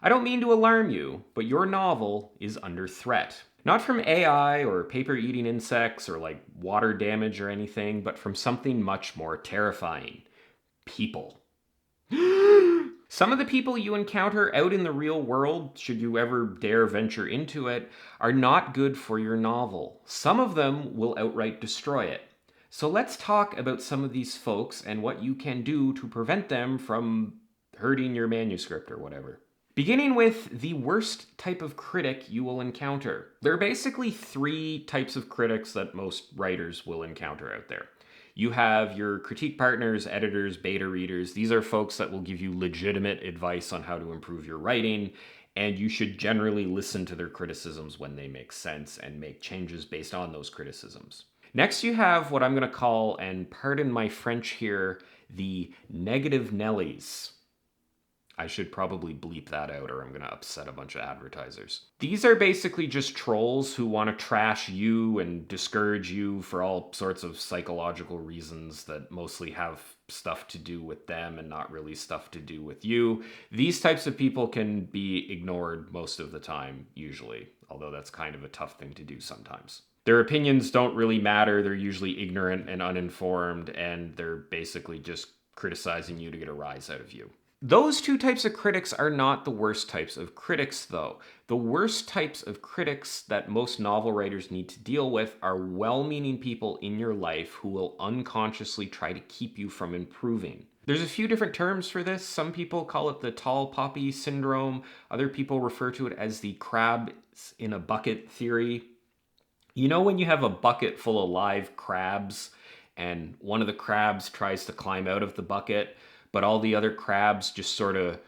I don't mean to alarm you, but your novel is under threat. Not from AI or paper-eating insects or like water damage or anything, but from something much more terrifying. People. Some of the people you encounter out in the real world, should you ever dare venture into it, are not good for your novel. Some of them will outright destroy it. So let's talk about some of these folks and what you can do to prevent them from hurting your manuscript or whatever. Beginning with the worst type of critic you will encounter. There are basically three types of critics that most writers will encounter out there. You have your critique partners, editors, beta readers. These are folks that will give you legitimate advice on how to improve your writing, and you should generally listen to their criticisms when they make sense and make changes based on those criticisms. Next, you have what I'm going to call, and pardon my French here, the negative Nellies. I should probably bleep that out or I'm going to upset a bunch of advertisers. These are basically just trolls who want to trash you and discourage you for all sorts of psychological reasons that mostly have stuff to do with them and not really stuff to do with you. These types of people can be ignored most of the time, usually, although that's kind of a tough thing to do sometimes. Their opinions don't really matter. They're usually ignorant and uninformed, and they're basically just criticizing you to get a rise out of you. Those two types of critics are not the worst types of critics, though. The worst types of critics that most novel writers need to deal with are well-meaning people in your life who will unconsciously try to keep you from improving. There's a few different terms for this. Some people call it the tall poppy syndrome. Other people refer to it as the crab in a bucket theory. You know when you have a bucket full of live crabs and one of the crabs tries to climb out of the bucket, but all the other crabs just sort of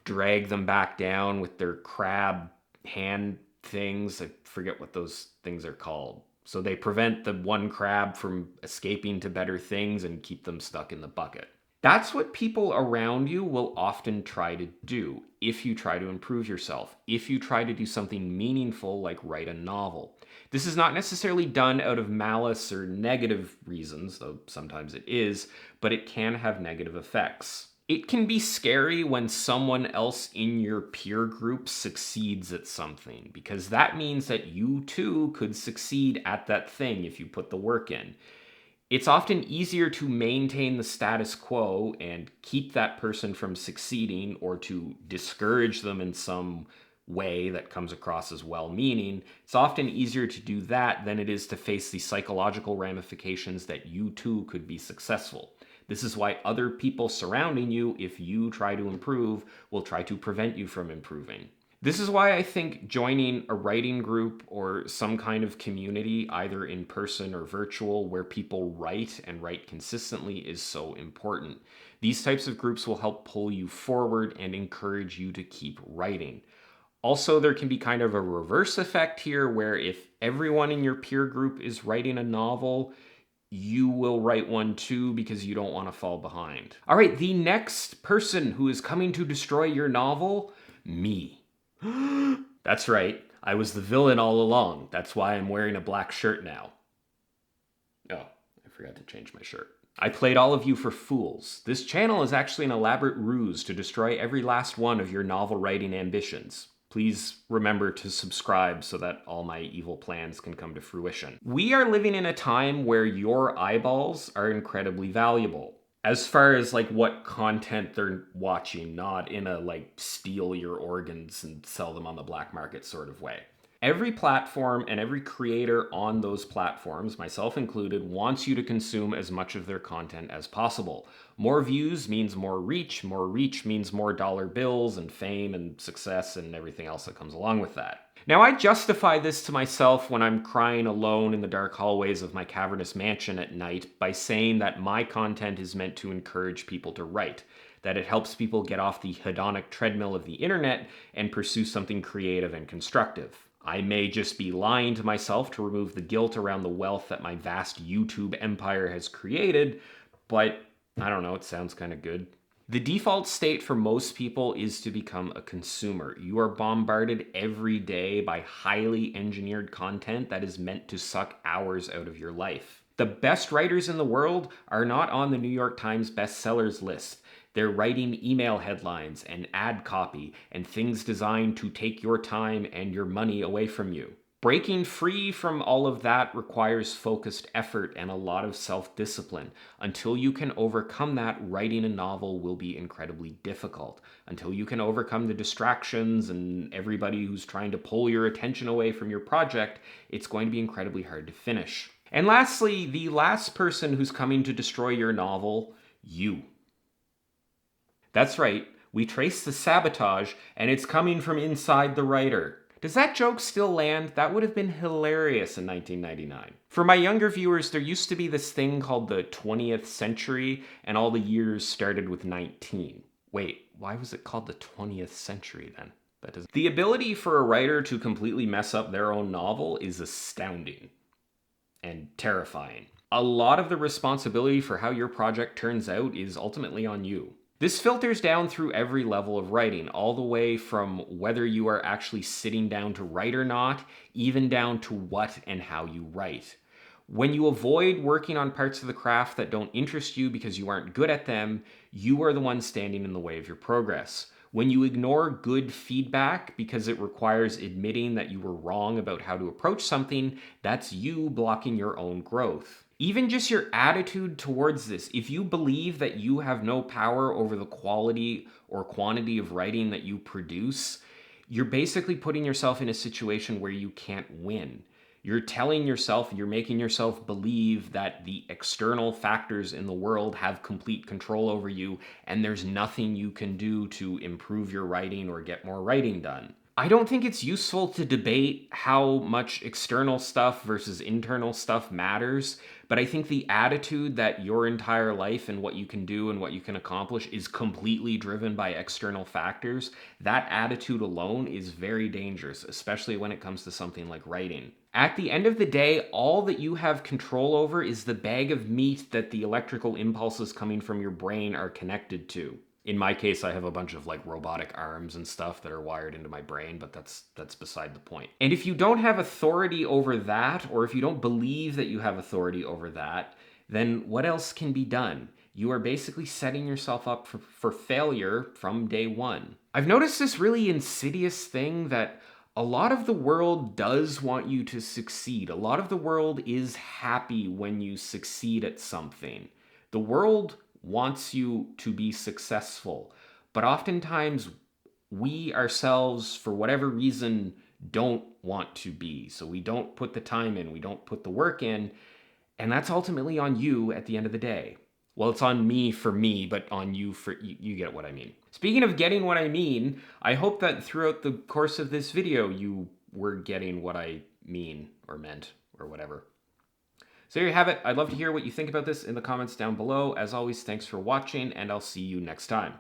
drag them back down with their crab hand things. I forget what those things are called. So they prevent the one crab from escaping to better things and keep them stuck in the bucket. That's what people around you will often try to do if you try to improve yourself, if you try to do something meaningful like write a novel. This is not necessarily done out of malice or negative reasons, though sometimes it is, but it can have negative effects. It can be scary when someone else in your peer group succeeds at something, because that means that you too could succeed at that thing if you put the work in. It's often easier to maintain the status quo and keep that person from succeeding or to discourage them in some way that comes across as well-meaning. It's often easier to do that than it is to face the psychological ramifications that you too could be successful. This is why other people surrounding you, if you try to improve, will try to prevent you from improving. This is why I think joining a writing group or some kind of community, either in person or virtual, where people write and write consistently is so important. These types of groups will help pull you forward and encourage you to keep writing. Also, there can be kind of a reverse effect here where if everyone in your peer group is writing a novel, you will write one too because you don't want to fall behind. All right, the next person who is coming to destroy your novel, me. That's right, I was the villain all along. That's why I'm wearing a black shirt now. Oh, I forgot to change my shirt. I played all of you for fools. This channel is actually an elaborate ruse to destroy every last one of your novel writing ambitions. Please remember to subscribe so that all my evil plans can come to fruition. We are living in a time where your eyeballs are incredibly valuable. As far as like what content they're watching, not in a like steal your organs and sell them on the black market sort of way. Every platform and every creator on those platforms, myself included, wants you to consume as much of their content as possible. More views means more reach means more dollar bills and fame and success and everything else that comes along with that. Now, I justify this to myself when I'm crying alone in the dark hallways of my cavernous mansion at night by saying that my content is meant to encourage people to write, that it helps people get off the hedonic treadmill of the internet and pursue something creative and constructive. I may just be lying to myself to remove the guilt around the wealth that my vast YouTube empire has created, but I don't know, it sounds kind of good. The default state for most people is to become a consumer. You are bombarded every day by highly engineered content that is meant to suck hours out of your life. The best writers in the world are not on the New York Times bestsellers list. They're writing email headlines and ad copy and things designed to take your time and your money away from you. Breaking free from all of that requires focused effort and a lot of self-discipline. Until you can overcome that, writing a novel will be incredibly difficult. Until you can overcome the distractions and everybody who's trying to pull your attention away from your project, it's going to be incredibly hard to finish. And lastly, the last person who's coming to destroy your novel, you. That's right, we trace the sabotage, and it's coming from inside the writer. Does that joke still land? That would have been hilarious in 1999. For my younger viewers, there used to be this thing called the 20th century, and all the years started with 19. Wait, why was it called the 20th century then? The ability for a writer to completely mess up their own novel is astounding and terrifying. A lot of the responsibility for how your project turns out is ultimately on you. This filters down through every level of writing, all the way from whether you are actually sitting down to write or not, even down to what and how you write. When you avoid working on parts of the craft that don't interest you because you aren't good at them, you are the one standing in the way of your progress. When you ignore good feedback because it requires admitting that you were wrong about how to approach something, that's you blocking your own growth. Even just your attitude towards this, if you believe that you have no power over the quality or quantity of writing that you produce, you're basically putting yourself in a situation where you can't win. You're telling yourself, you're making yourself believe that the external factors in the world have complete control over you, and there's nothing you can do to improve your writing or get more writing done. I don't think it's useful to debate how much external stuff versus internal stuff matters, but I think the attitude that your entire life and what you can do and what you can accomplish is completely driven by external factors, that attitude alone is very dangerous, especially when it comes to something like writing. At the end of the day, all that you have control over is the bag of meat that the electrical impulses coming from your brain are connected to. In my case, I have a bunch of like robotic arms and stuff that are wired into my brain, but that's beside the point. And if you don't have authority over that, or if you don't believe that you have authority over that, then what else can be done? You are basically setting yourself up for failure from day one. I've noticed this really insidious thing that a lot of the world does want you to succeed. A lot of the world is happy when you succeed at something. The world wants you to be successful, but oftentimes we ourselves, for whatever reason, don't want to be. So we don't put the time in, we don't put the work in, and that's ultimately on you at the end of the day. Well, it's on me for me, but on you for you get what I mean. Speaking of getting what I mean, I hope that throughout the course of this video you were getting what I mean or meant or whatever. So there you have it. I'd love to hear what you think about this in the comments down below. As always, thanks for watching, and I'll see you next time.